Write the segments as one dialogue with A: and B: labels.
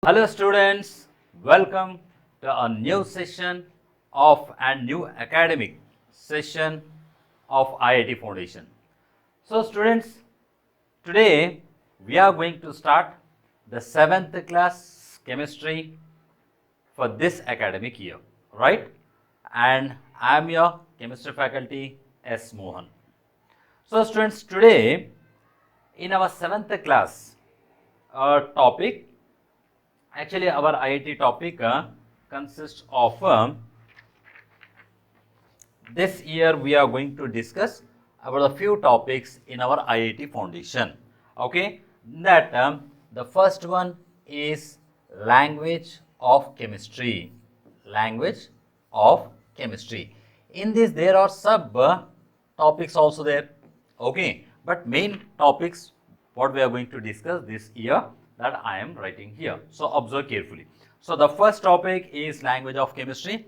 A: Hello students, welcome to a new session of and new academic session of IIT Foundation. So students, today we are going to start the 7th class chemistry for this academic year, right? And I am your chemistry faculty S. Mohan. So students, today in our 7th class topic, actually our IIT topic consists of this year we are going to discuss about a few topics in our IIT Foundation. Okay, that the first one is language of chemistry. Language of chemistry. In this there are sub topics also there. Okay, but main topics what we are going to discuss this year that I am writing here. So observe carefully. So the first topic is language of chemistry,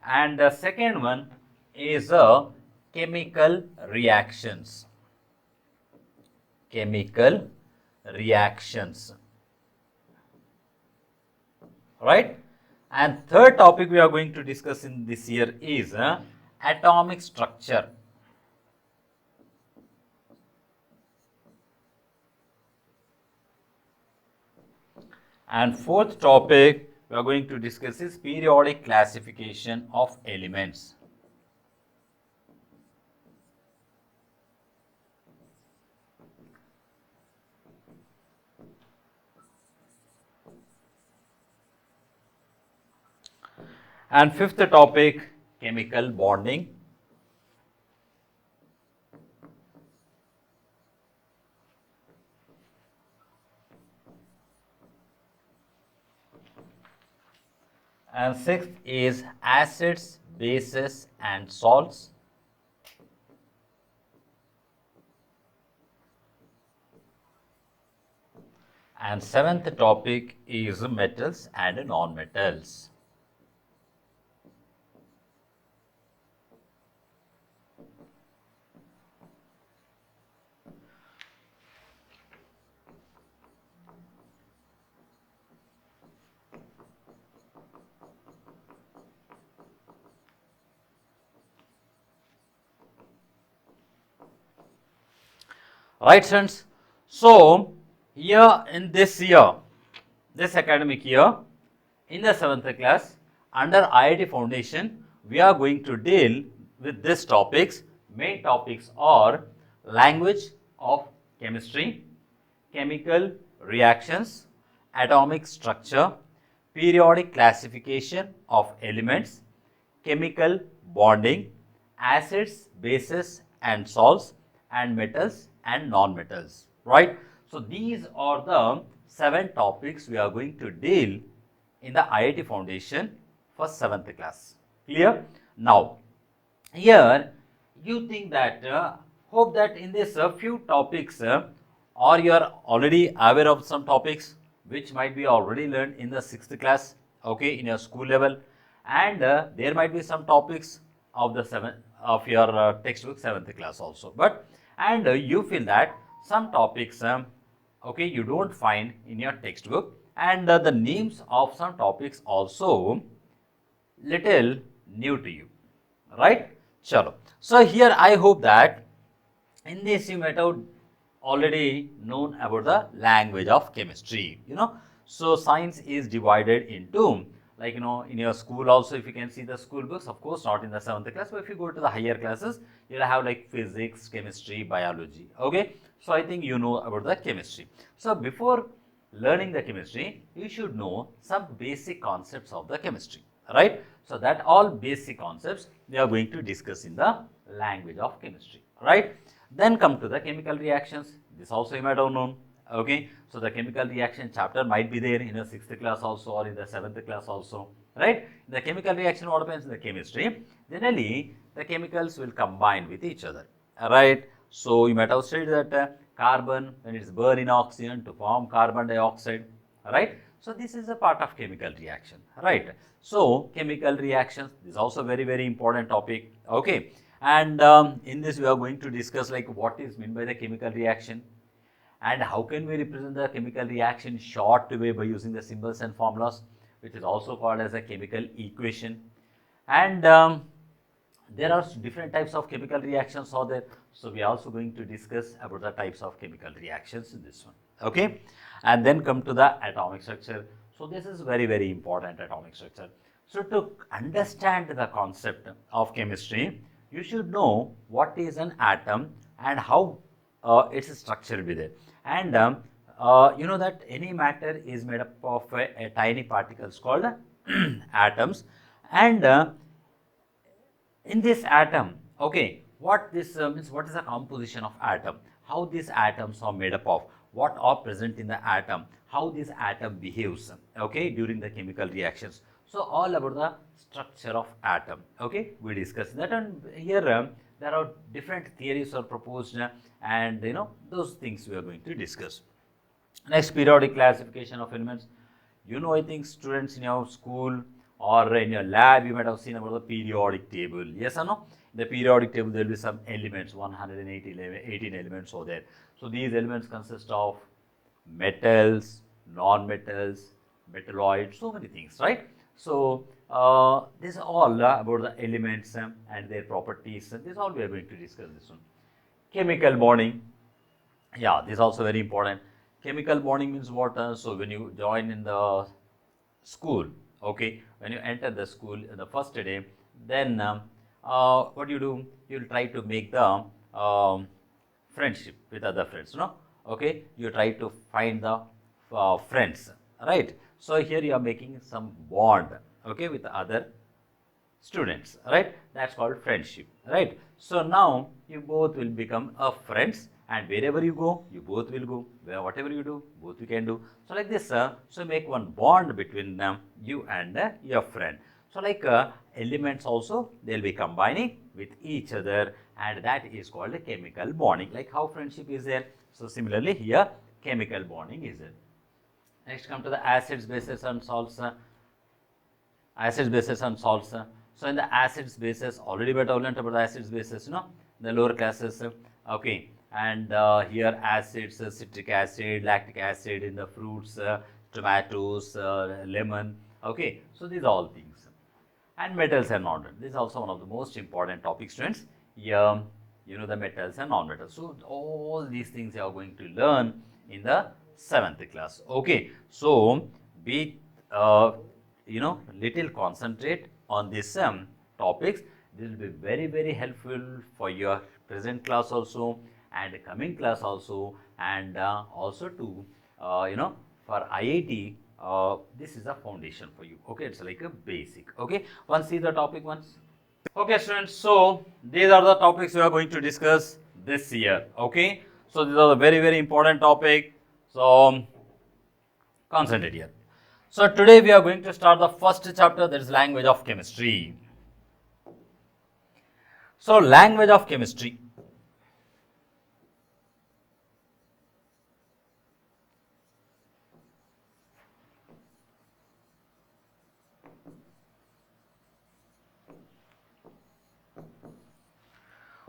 A: and the second one is chemical reactions. Chemical reactions. Right? And third topic we are going to discuss in this year is atomic structure. And fourth topic we are going to discuss is periodic classification of elements. And fifth topic, chemical bonding. And sixth is acids, bases and salts. And seventh topic is metals and non-metals. Right, friends? So, here in this year, this academic year, in the 7th class, under IIT Foundation, we are going to deal with these topics. Main topics are language of chemistry, chemical reactions, atomic structure, periodic classification of elements, chemical bonding, acids, bases and salts, and metals and non-metals, right? So these are the 7 topics we are going to deal in the IIT Foundation for 7th class. Clear? Now, here you think that, hope that in this few topics, or you are already aware of some topics which might be already learned in the 6th class, okay, in your school level, and there might be some topics of the your textbook 7th class also, but and you feel that some topics okay, you don't find in your textbook, and the names of some topics also little new to you, right? Chalo. So here I hope that in this you might have already known about the language of chemistry, So science is divided into, like, in your school also, if you can see the school books, of course not in the 7th class, but if you go to the higher classes, you'll have like physics, chemistry, biology, okay? So I think you know about the chemistry. So before learning the chemistry, you should know some basic concepts of the chemistry, right? So that all basic concepts we are going to discuss in the language of chemistry, right? Then come to the chemical reactions. This also you might have known, okay? So the chemical reaction chapter might be there in the 6th class also, or in the 7th class also, right? The chemical reaction, what happens in the chemistry? Generally, the chemicals will combine with each other, right? So you might have studied that carbon, when it's burned in oxygen to form carbon dioxide, right? So this is a part of chemical reaction, right? So chemical reactions is also very, very important topic, okay? And in this we are going to discuss like what is meant by the chemical reaction, And how can we represent the chemical reaction short way by using the symbols and formulas, which is also called as a chemical equation. And there are different types of chemical reactions out there. So we are also going to discuss about the types of chemical reactions in this one. Okay, and then come to the atomic structure. So this is very, very important, atomic structure. So to understand the concept of chemistry, you should know what is an atom and how its structure will be there. And you know that any matter is made up of a tiny particles called atoms. And in this atom, okay, what this means, what is the composition of atom, how these atoms are made up of, what are present in the atom, how this atom behaves, okay, during the chemical reactions. So all about the structure of atom, okay, we discuss that. And here there are different theories are proposed, and you know, those things we are going to discuss. Next, periodic classification of elements. You know, I think students in your school or in your lab, you might have seen about the periodic table. Yes or no? In the periodic table, there will be some elements, 118 elements over there. So these elements consist of metals, non-metals, metalloids, so many things, right? So this is all about the elements and their properties. This is all we are going to discuss this one. Chemical bonding. Yeah, this is also very important. Chemical bonding means what? So when you join in the school, okay, when you enter the school the first day, then what do? You'll try to make the friendship with other friends, no? Okay, you try to find the friends, right? So here you are making some bond, okay, with other students, right? That's called friendship, right? So now you both will become friends, and wherever you go, you both will go. Whatever you do, both you can do. So like this, so make one bond between you and your friend. So like elements also, they'll be combining with each other, and that is called a chemical bonding. Like how friendship is there, so similarly here chemical bonding is there. Next, come to the acids, bases and salts. Acids, bases and salts. So in the acids, bases, already we have learned about the acids, bases, you know, the lower classes. Okay, and here acids, citric acid, lactic acid in the fruits, tomatoes, lemon. Okay, so these are all things. And metals and non-metals. This is also one of the most important topics, students. Yeah, you know, the metals and non-metals. So all these things you are going to learn in the 7th class. Okay, so be you know, little concentrate on these topics. This will be very, very helpful for your present class also and coming class also, and also to you know, for IIT. This is a foundation for you. Okay, it's like a basic. Okay, once see the topic once. Okay, students, so these are the topics we are going to discuss this year. Okay, so these are the very, very important topic. So concentrate here. So today we are going to start the first chapter, that is language of chemistry. So language of chemistry.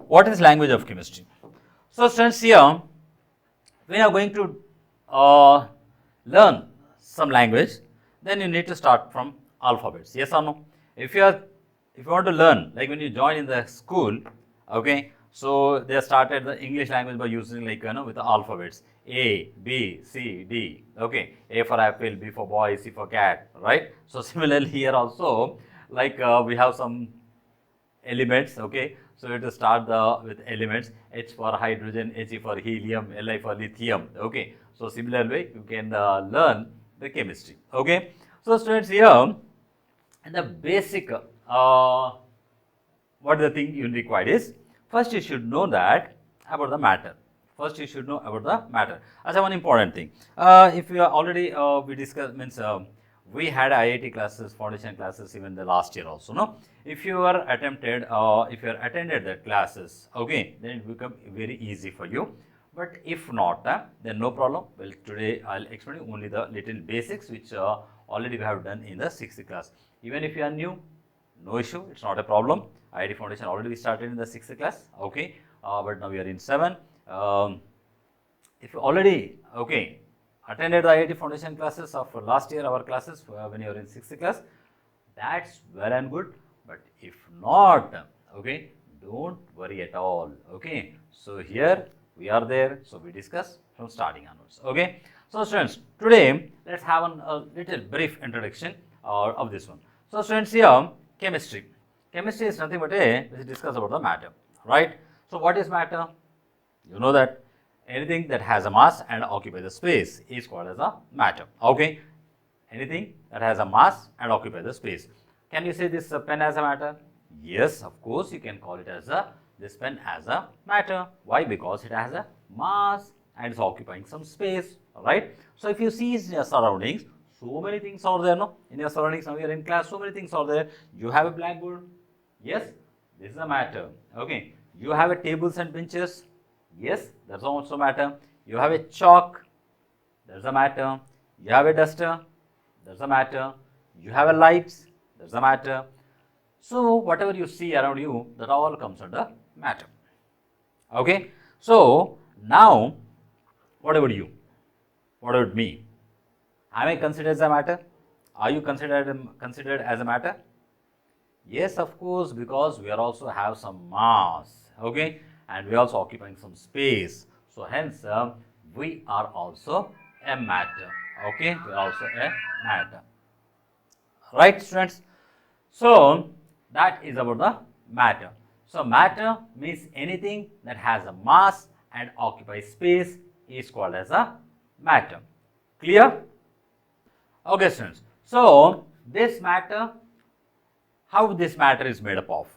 A: What is language of chemistry? So students, here we are going to learn some language. Then you need to start from alphabets. Yes or no? If you want to learn, like when you join in the school, okay, so they started the English language by using, like, you know, with the alphabets A, B, C, D. Okay, A for apple, B for boy, C for cat, right? So similarly here also, like we have some elements. Okay, so we have to start with elements. H for hydrogen, He for helium, Li for lithium. Okay, so similar way you can learn the chemistry. Okay, so students, here in the basic what the thing you require is, first you should know that about the matter. First you should know about the matter. That's one important thing. If you are already we discussed, means we had IIT classes, foundation classes even the last year also, no? If you are attempted, if you are attended the classes, okay, then it become very easy for you. But if not, then no problem. Well, today I'll explain you only the little basics which already we have done in the 6th class. Even if you are new, no issue, it's not a problem. IIT foundation already started in the 6th class, okay, but now we are in 7. if you already, okay, attended the IIT Foundation classes of last year, our classes when you are in 6th class, that's well and good. But if not, okay, don't worry at all. Okay, so here we are there, so we discuss from starting onwards. Okay, so students, today let's have a little brief introduction of this one. So students, here chemistry. Chemistry is nothing but we discuss about the matter, right? So what is matter? You know that anything that has a mass and occupies the space is called as a matter. Okay, anything that has a mass and occupies the space. Can you say this pen as a matter? Yes, of course, you can call it as this pen as a matter. Why? Because it has a mass and is occupying some space, right? So if you see in your surroundings, so many things are there, no? In your surroundings, now you are in class, so many things are there. You have a blackboard. Yes, this is a matter. Okay, you have a tables and benches. Yes, that's also matter. You have a chalk. That's a matter. You have a duster. That's a matter. You have a lights. That's a matter. So whatever you see around you, that all comes under matter. Okay. So now, what about you? What about me? Am I considered as a matter? Are you considered as a matter? Yes, of course, because we are also have some mass. Okay, and we are also occupying some space. So hence, we are also a matter. Okay, we are also a matter. Right, students? So that is about the matter. So matter means anything that has a mass and occupies space is called as a matter. Clear? Okay, students. So this matter, how this matter is made up of?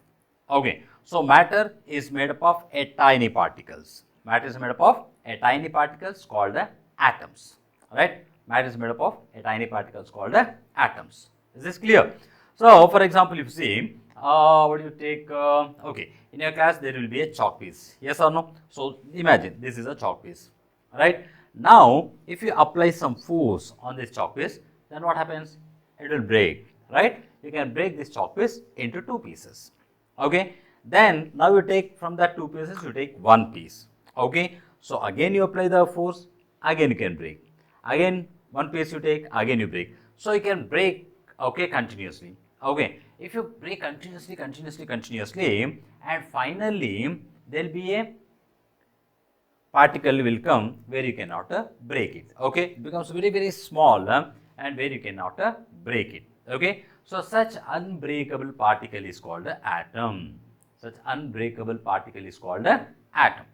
A: Okay, so matter is made up of a tiny particles. Matter is made up of a tiny particles called the atoms. Right? Matter is made up of a tiny particles called the atoms. Is this clear? So, for example, if you see, what do you take? Okay, in your class there will be a chalk piece. Yes or no? So, imagine this is a chalk piece. Right? Now, if you apply some force on this chalk piece, then what happens? It will break. Right? You can break this chalk piece into two pieces. Okay? Then, now you take from that two pieces, you take one piece. Okay? So, again you apply the force, again you can break. Again, one piece you take, again you break. So, you can break, okay, continuously. Okay, if you break continuously, and finally there will be a particle will come where you cannot break it. Okay, it becomes very small and where you cannot break it. Okay, so such unbreakable particle is called atom. Such unbreakable particle is called atom.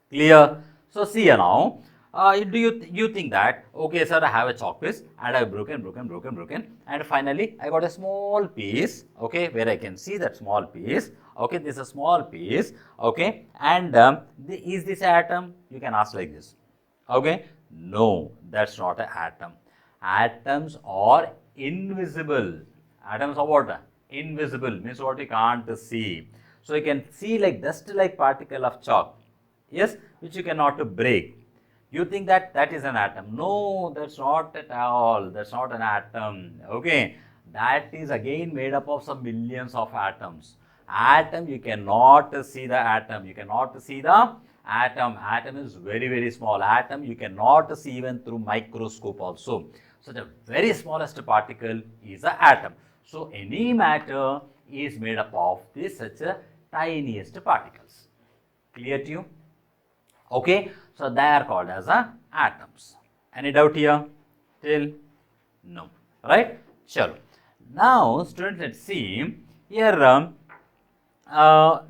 A: Clear? So see here now. Do you think that, okay, sir, I have a chalk piece and I have broken, and finally I got a small piece, okay, where I can see that small piece, okay, this is a small piece, okay, and is this atom? You can ask like this, okay, no, that's not an atom. Atoms are invisible. Atoms are what? Invisible, means what you can't see. So you can see like dust like particle of chalk, yes, which you cannot break. You think that that is an atom. No, that's not at all. That's not an atom. Okay. That is again made up of some millions of atoms. Atom, you cannot see the atom. You cannot see the atom. Atom is very small. Atom, you cannot see even through microscope also. So, the very smallest particle is the atom. So, any matter is made up of this such a tiniest particles. Clear to you? Okay, so they are called as atoms. Any doubt here? Till? No. Right? Sure. Now, students, let's see here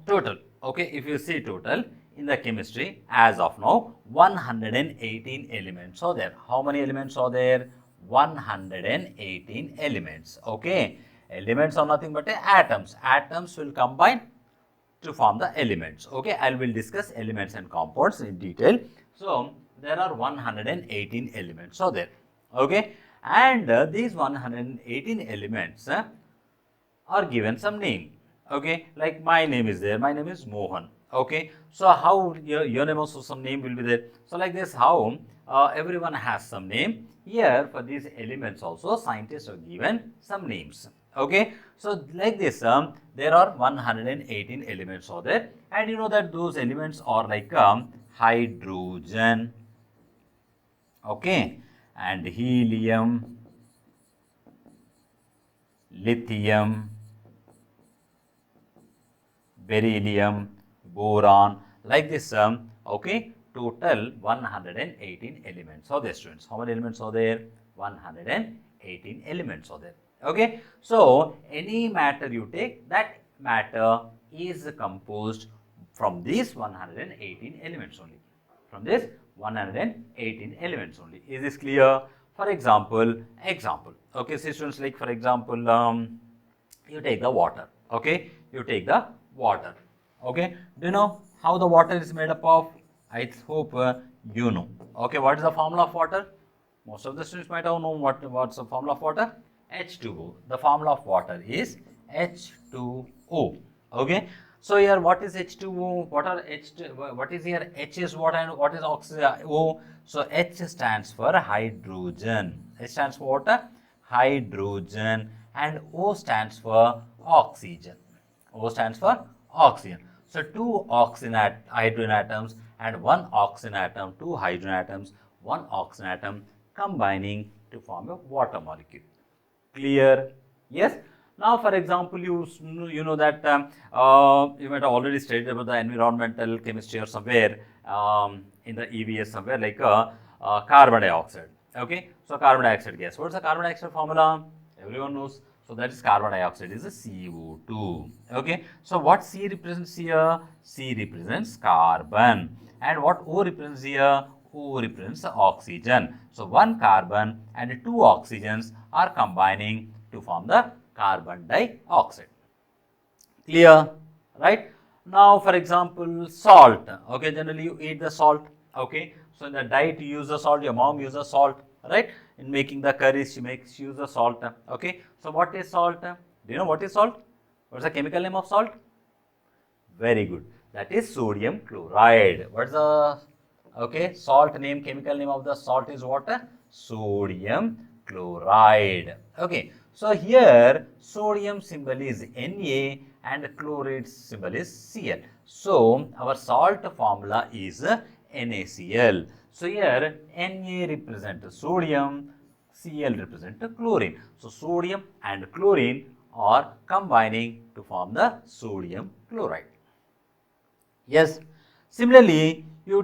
A: total. Okay, if you see total in the chemistry as of now, 118 elements are there. How many elements are there? 118 elements. Okay, elements are nothing but atoms. Atoms will combine to form the elements. Okay, I will discuss elements and compounds in detail. So, there are 118 elements are there. Okay, and these 118 elements are given some name. Okay, like my name is there. My name is Mohan. Okay, so how your name also some name will be there. So, like this, how everyone has some name. Here for these elements also scientists are given some names. Okay, so like this, there are 118 elements are there, and you know that those elements are like hydrogen, okay, and helium, lithium, beryllium, boron, like this, okay, total 118 elements are there, students. How many elements are there? 118 elements are there. Okay, so any matter you take, that matter is composed from these 118 elements only. From this 118 elements only. Is this clear? For example, okay, so students, like for example, you take the water, okay, you take the water, okay. Do you know how the water is made up of? I hope you know. Okay, what is the formula of water? Most of the students might have known what's the formula of water. H2O. The formula of water is H2O. Okay, so here what is H2O? What is here? H is what and what is oxygen? O. So H stands for hydrogen. H stands for what? Hydrogen, and O stands for oxygen. O stands for oxygen. So two hydrogen atoms and one oxygen atom, two hydrogen atoms, one oxygen atom combining to form a water molecule. Clear? Yes. Now, for example, you know that you might have already studied about the environmental chemistry or somewhere in the EVS somewhere, like carbon dioxide. Okay, so carbon dioxide gas. What is the carbon dioxide formula? Everyone knows. So that is carbon dioxide is a CO2. Okay, so what C represents here? C represents carbon, and what O represents here? O represents oxygen. So one carbon and two oxygens are combining to form the carbon dioxide. Clear? Right? Now, for example, salt. Okay, generally you eat the salt. Okay, so in the diet you use the salt. Your mom uses salt, right? In making the curries, she uses the salt. Okay, so what is salt? Do you know what is salt? What is the chemical name of salt? Very good. That is sodium chloride. What's the salt name? Chemical name of the salt is what? Sodium chloride. Okay, so here sodium symbol is Na and chloride symbol is Cl. So our salt formula is NaCl. So here Na represents sodium, Cl represents chlorine. So sodium and chlorine are combining to form the sodium chloride. Yes. Similarly, you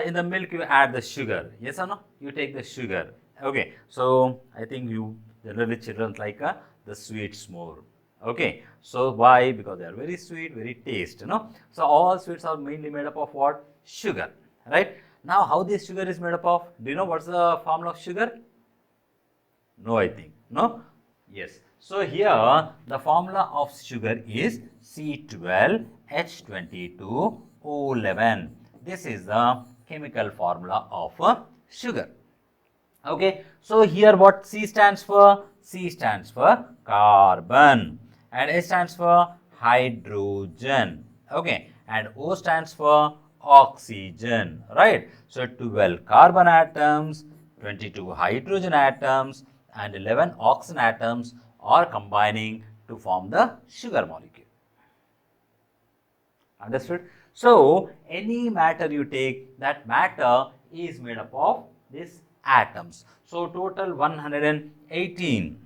A: in the milk you add the sugar. Yes or no? You take the sugar. Okay. So I think you generally children like the sweets more. Okay. So why? Because they are very sweet, very taste. So all sweets are mainly made up of what? Sugar. Right. Now how this sugar is made up of? Do you know what's the formula of sugar? No, I think. No? Yes. So here the formula of sugar is C12H22O11. This is the chemical formula of sugar. Okay. So here what C stands for? C stands for carbon, and H stands for hydrogen. Okay. And O stands for oxygen. Right. So 12 carbon atoms, 22 hydrogen atoms, and 11 oxygen atoms are combining to form the sugar molecule. Understood? So any matter you take, that matter is made up of these atoms. So total 118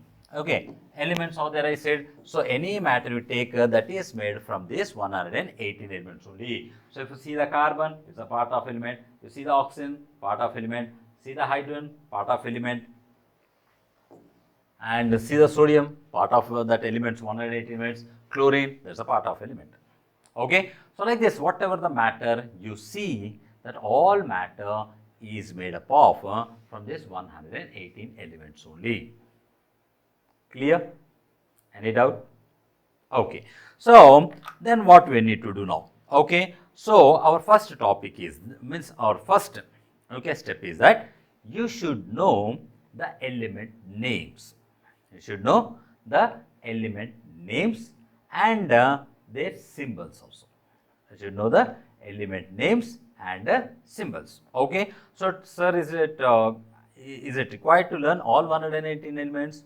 A: elements are there, I said. So any matter you take that is made from this 118 elements only. So if you see the carbon, it's a part of element. You see the oxygen, part of element. See the hydrogen, part of element. And see the sodium, part of that elements, 108 elements. Chlorine, that's a part of element. Okay, so like this, whatever the matter you see, that all matter is made up of from this 118 elements only. Clear? Any doubt? Okay, so then what we need to do now? Okay, so our first topic is, our first step is that you should know the element names. You should know the element names and their symbols also. You should know the element names and symbols. Okay. So, sir, is it required to learn all 118 elements?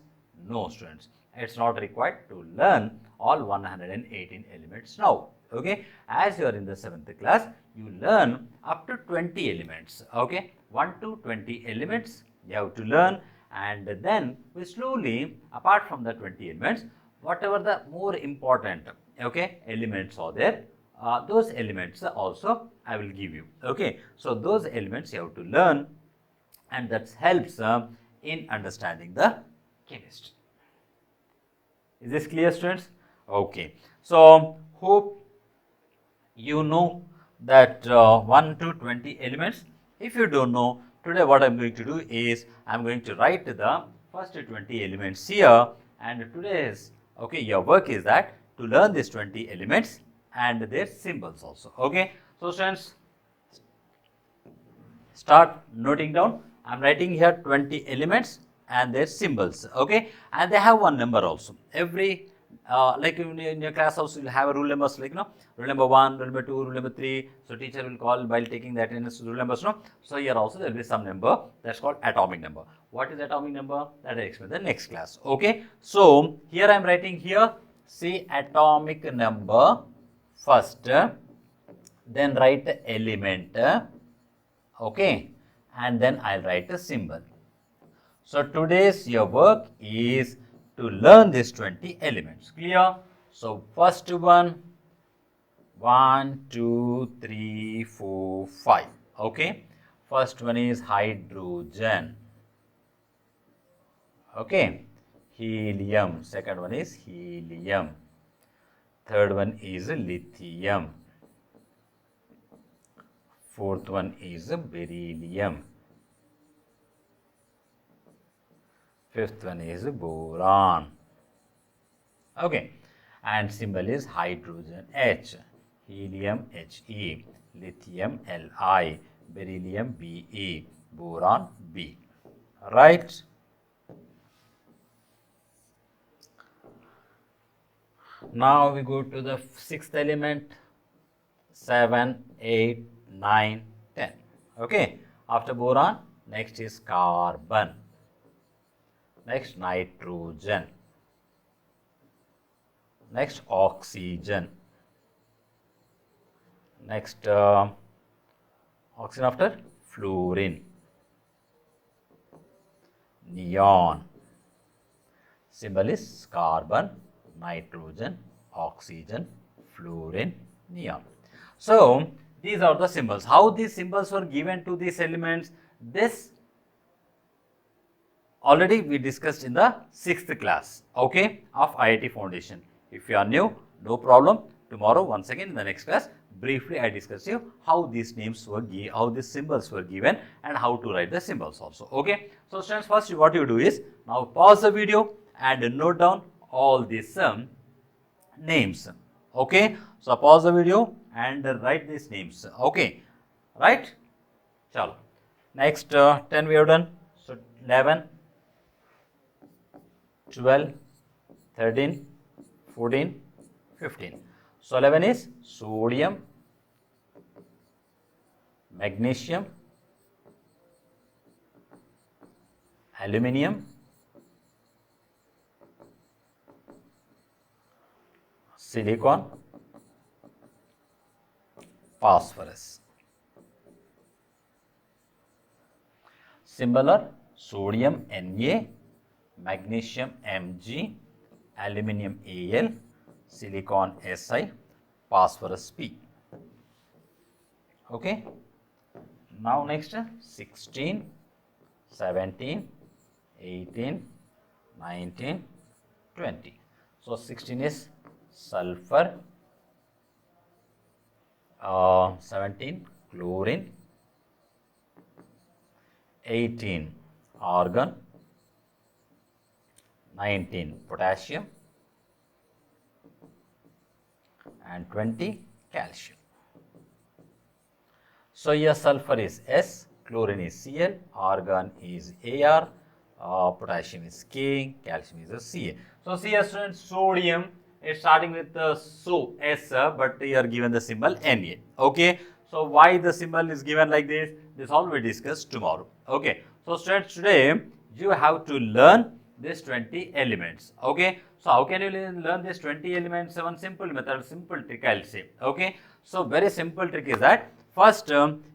A: No, students. It's not required to learn all 118 elements now. Okay, as you are in the 7th class, you learn up to 20 elements. Okay, 1 to 20 elements you have to learn, and then we slowly, apart from the 20 elements, whatever the more important, okay, elements are there, those elements also I will give you. Okay, so those elements you have to learn, and that helps in understanding the chemistry. Is this clear, students? Okay, so hope you know that 1 to 20 elements. If you don't know, today what I am going to do is I am going to write the first 20 elements here, and today's, okay, your work is that to learn these 20 elements and their symbols also. Okay, so students, start noting down. I am writing here 20 elements and their symbols. Okay, and they have one number also. Every like in your class also, you'll have a rule numbers, like, rule number 1, rule number 2, rule number 3. So teacher will call while taking the attendance rule numbers. No, so here also there will be some number that's called atomic number. What is atomic number? That I explain in the next class. Okay, so here I am writing here, see atomic number first, then write element. Okay, and then I'll write a symbol. So today's your work is to learn these 20 elements. Clear? So first one, 1, 2, 3, 4, 5. Okay, first one is hydrogen. Okay, helium. Second one is helium. Third one is lithium. Fourth one is beryllium. Fifth one is boron. Okay, and symbol is hydrogen H, helium He, lithium Li, beryllium Be, boron B. Right? Now we go to the 6th element, 7, 8, 9, 10. Okay, after boron, next is carbon. Next, nitrogen. Next, oxygen. Next, oxygen after fluorine. Neon. Symbol is carbon, nitrogen, oxygen, fluorine, neon. So these are the symbols. How these symbols were given to these elements, this already we discussed in the 6th class, okay, of IIT Foundation. If you are new, no problem. Tomorrow, once again in the next class, briefly I discuss you how these names were given, how these symbols were given, and how to write the symbols also. Okay. So students, first what you do is now pause the video and note down all these names. Okay. So pause the video and write these names. Okay. Right. Chalo. Next 10 we have done. So 11. 12, 13, 14, 15. So 11 is sodium, magnesium, aluminium, silicon, phosphorus. Symbol are sodium Na, magnesium Mg, aluminium Al, silicon Si, phosphorus P. Okay. Now next 16, 17, 18, 19, 20. So 16 is sulfur, 17 chlorine, 18 argon, 19 potassium, and 20 calcium. So here sulfur is S, chlorine is Cl, argon is Ar, potassium is K, calcium is Ca. So see here students, sodium is starting with the S, but here given the symbol Na. Okay. So why the symbol is given like this? This all we discuss tomorrow. Okay. So students, today you have to learn these 20 elements. Okay. So how can you learn this 20 elements? One simple method, simple trick I'll say. Okay. So very simple trick is that first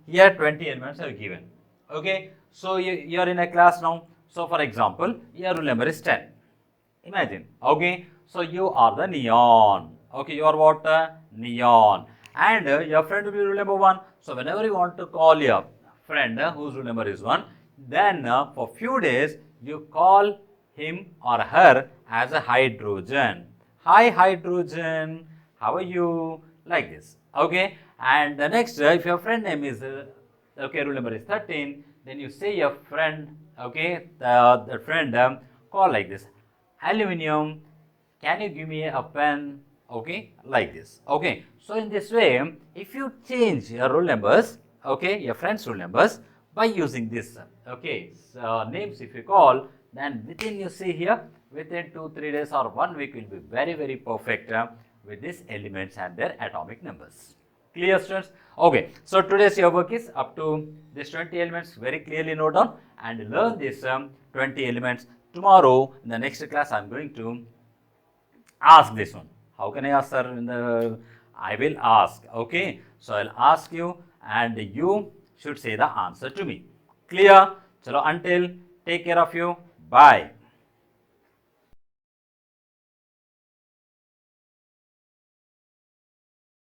A: here 20 elements are given. Okay. So you are in a class now. So for example, your roll number is 10. Imagine. Okay. So you are the neon. Okay. You are what? Neon. And your friend will be rule number 1. So whenever you want to call your friend whose rule number is 1, then for few days you call him or her as a hydrogen. Hi hydrogen, how are you? Like this. Okay. And the next, if your friend name is okay, rule number is 13, then you say your friend, okay, the friend call like this. Aluminium, can you give me a pen? Okay, like this. Okay, so in this way, if you change your roll numbers, okay, your friends' roll numbers by using this, okay, names if you call, then within you see here, within 2-3 days or 1 week will be very perfect with these elements and their atomic numbers. Clear, students? Okay, so today's your work is up to these 20 elements. Very clearly note down and learn these 20 elements. Tomorrow in the next class I am going to ask this one. How can I ask, sir? I will ask. Okay, so I'll ask you and you should say the answer to me. Clear? Chalo, until take care of you. Bye.